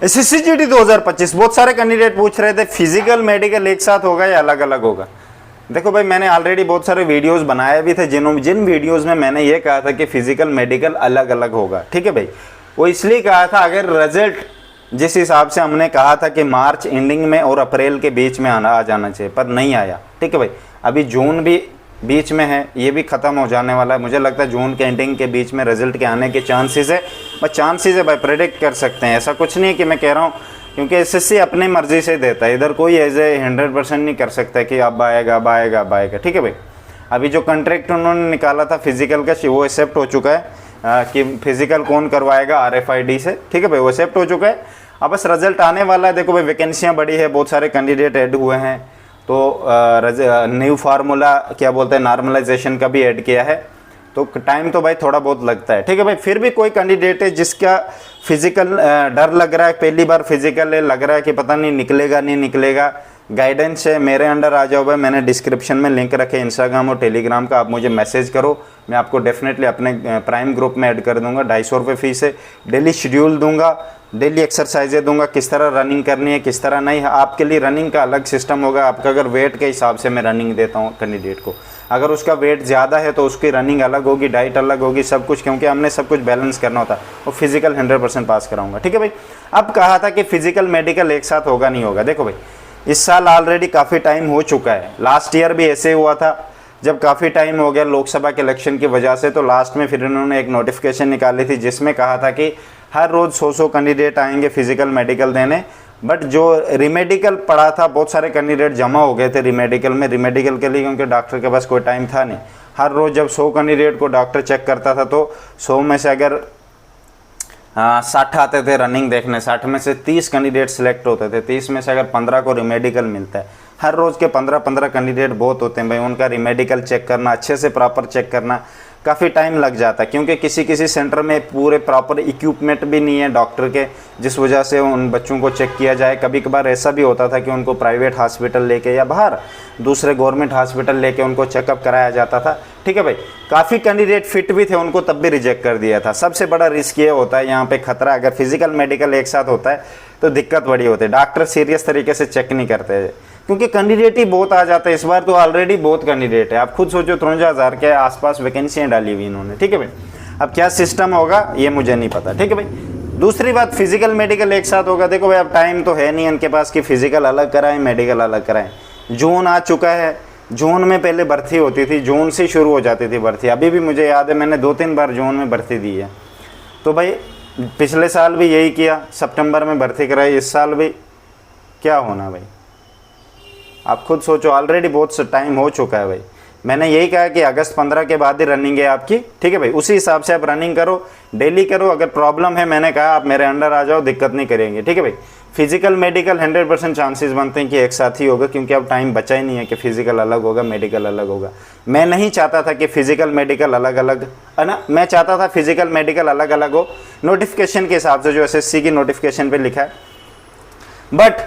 SSC GD 2025 बहुत सारे candidate पूछ रहे थे फिजिकल मेडिकल एक साथ होगा या अलग अलग होगा। देखो भाई, मैंने ऑलरेडी बहुत सारे वीडियोस बनाए भी थे जिन वीडियोस में मैंने ये कहा था कि फिजिकल मेडिकल अलग अलग होगा। ठीक है भाई, वो इसलिए कहा था अगर रिजल्ट जिस हिसाब से हमने कहा था कि मार्च एंडिंग में और अप्रैल के बीच में आ जाना चाहिए, पर नहीं आया। ठीक है भाई, अभी जून भी बीच में है, ये भी ख़त्म हो जाने वाला है। मुझे लगता है जून के एंडिंग के बीच में रिजल्ट के आने के चांसेस है। बस चांसेस है भाई, प्रेडिक्ट कर सकते हैं, ऐसा कुछ नहीं है कि मैं कह रहा हूँ, क्योंकि एसएससी अपनी मर्जी से देता है, इधर कोई एज ए 100% नहीं कर सकता कि अब आएगा अब आएगा अब आएगा। ठीक है भाई, अभी जो कॉन्ट्रैक्ट उन्होंने निकाला था फिजिकल का वो एक्सेप्ट हो चुका है कि फिजिकल कौन करवाएगा RFID से। ठीक है भाई, वो एक्सेप्ट हो चुका है, अब बस रिजल्ट आने वाला है। देखो भाई, वैकेंसियाँ बड़ी है, बहुत सारे कैंडिडेट ऐड हुए हैं, तो न्यू फार्मूला क्या बोलते हैं नॉर्मलाइजेशन का भी ऐड किया है, तो टाइम तो भाई थोड़ा बहुत लगता है। ठीक है भाई, फिर भी कोई कैंडिडेट है जिसका फिजिकल डर लग रहा है, पहली बार फिजिकल है, लग रहा है कि पता नहीं निकलेगा नहीं निकलेगा, गाइडेंस है, मेरे अंडर आ जाओ भाई। मैंने डिस्क्रिप्शन में लिंक रखे इंस्टाग्राम और टेलीग्राम का, आप मुझे मैसेज करो, मैं आपको डेफिनेटली अपने प्राइम ग्रुप में ऐड कर दूंगा। 250 रुपये फीस है, डेली शेड्यूल दूंगा, डेली एक्सरसाइजें दूंगा, किस तरह रनिंग करनी है किस तरह नहीं है। आपके लिए रनिंग का अलग सिस्टम होगा, आपका अगर वेट के हिसाब से मैं रनिंग देता हूँ कैंडिडेट को, अगर उसका वेट ज़्यादा है तो उसकी रनिंग अलग होगी, डाइट अलग होगी, सब कुछ, क्योंकि हमने सब कुछ बैलेंस करना होता है। और फिजिकल 100% पास कराऊंगा। ठीक है भाई, अब कहा था कि फिजिकल मेडिकल एक साथ होगा नहीं होगा। देखो भाई, इस साल ऑलरेडी काफ़ी टाइम हो चुका है, लास्ट ईयर भी ऐसे हुआ था, जब काफ़ी टाइम हो गया लोकसभा के इलेक्शन की वजह से, तो लास्ट में फिर इन्होंने एक नोटिफिकेशन निकाली थी जिसमें कहा था कि हर रोज़ 100 कैंडिडेट आएंगे फिजिकल मेडिकल देने। बट जो रिमेडिकल पड़ा था, बहुत सारे कैंडिडेट जमा हो गए थे रिमेडिकल में, रिमेडिकल के लिए, क्योंकि डॉक्टर के पास कोई टाइम था नहीं। हर रोज़ जब 100 कैंडिडेट को डॉक्टर चेक करता था तो 100 में से अगर 60 आते थे रनिंग देखने, 60 में से 30 कैंडिडेट सिलेक्ट होते थे, 30 में से अगर 15 को रिमेडिकल मिलता है। हर रोज़ के 15-15 कैंडिडेट बहुत होते हैं भाई, उनका रिमेडिकल चेक करना, अच्छे से प्रॉपर चेक करना काफ़ी टाइम लग जाता है, क्योंकि किसी किसी सेंटर में पूरे प्रॉपर इक्विपमेंट भी नहीं है डॉक्टर के, जिस वजह से उन बच्चों को चेक किया जाए। कभी कभार ऐसा भी होता था कि उनको प्राइवेट हॉस्पिटल लेके या बाहर दूसरे गवर्नमेंट हॉस्पिटल लेके उनको चेकअप कराया जाता था। ठीक है भाई, काफ़ी कैंडिडेट फिट भी थे, उनको तब भी रिजेक्ट कर दिया था। सबसे बड़ा रिस्क ये होता है यहाँ पे खतरा, अगर फिजिकल मेडिकल एक साथ होता है तो दिक्कत बड़ी होती है, डॉक्टर सीरियस तरीके से चेक नहीं करते, क्योंकि कैंडिडेट ही बहुत आ जाता है। इस बार तो ऑलरेडी बहुत कैंडिडेट है, आप खुद सोचो 53,000 के आसपास वैकेंसियाँ डाली हुई इन्होंने। ठीक है भाई, अब क्या सिस्टम होगा ये मुझे नहीं पता। ठीक है भाई, दूसरी बात, फिजिकल मेडिकल एक साथ होगा। देखो भाई, अब टाइम तो है नहीं इनके पास कि फिजिकल अलग कराएं मेडिकल अलग कराएं। जून आ चुका है, जून में पहले भर्ती होती थी, जून से शुरू हो जाती थी भर्ती। अभी भी मुझे याद है मैंने 2-3 बार जून में भर्ती दी है। तो भाई पिछले साल भी यही किया, सितंबर में भर्ती कराई, इस साल भी क्या होना भाई, आप खुद सोचो, ऑलरेडी बहुत टाइम हो चुका है भाई। मैंने यही कहा कि अगस्त 15 के बाद ही रनिंग है आपकी। ठीक है भाई, उसी हिसाब से आप रनिंग करो, डेली करो। अगर प्रॉब्लम है, मैंने कहा आप मेरे अंडर आ जाओ, दिक्कत नहीं करेंगे। ठीक है भाई, फिजिकल मेडिकल 100% चांसेस बनते हैं कि एक साथ ही होगा, क्योंकि अब टाइम बचा ही नहीं है कि फिजिकल अलग होगा मेडिकल अलग होगा। मैं नहीं चाहता था कि फिजिकल मेडिकल अलग अलग है ना, मैं चाहता था फिजिकल मेडिकल अलग अलग हो नोटिफिकेशन के हिसाब से, जो SSC की नोटिफिकेशन पे लिखा है। बट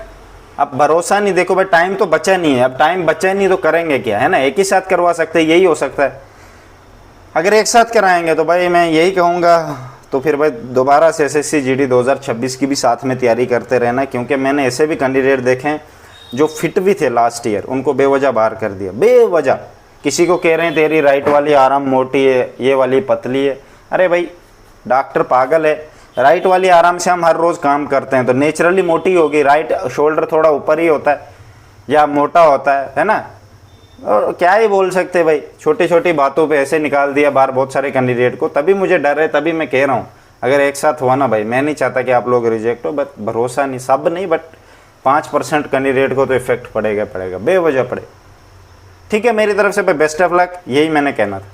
अब भरोसा नहीं, देखो भाई टाइम तो बचा नहीं है, अब टाइम बचा नहीं तो करेंगे क्या, है ना, एक ही साथ करवा सकते हैं, यही हो सकता है। अगर एक साथ कराएंगे तो भाई मैं यही कहूँगा, तो फिर भाई दोबारा से SSC GD 2026 की भी साथ में तैयारी करते रहना, क्योंकि मैंने ऐसे भी कैंडिडेट देखे हैं जो फिट भी थे लास्ट ईयर, उनको बेवजह बाहर कर दिया, बेवजह। किसी को कह रहे हैं तेरी राइट वाली आर्म मोटी है, ये वाली पतली है। अरे भाई डॉक्टर पागल है, राइट वाली आराम से हम हर रोज़ काम करते हैं तो नेचुरली मोटी होगी, राइट शोल्डर थोड़ा ऊपर ही होता है या मोटा होता है ना। और क्या ही बोल सकते भाई, छोटी छोटी बातों पे ऐसे निकाल दिया बाहर बहुत सारे कैंडिडेट को। तभी मुझे डर है, तभी मैं कह रहा हूँ अगर एक साथ हुआ ना भाई, मैं नहीं चाहता कि आप लोग रिजेक्ट हो, बट भरोसा नहीं, सब नहीं बट 5% कैंडिडेट को तो इफेक्ट पड़ेगा बेवजह पड़े। ठीक है, मेरी तरफ से बेस्ट ऑफ लक, यही मैंने कहना था।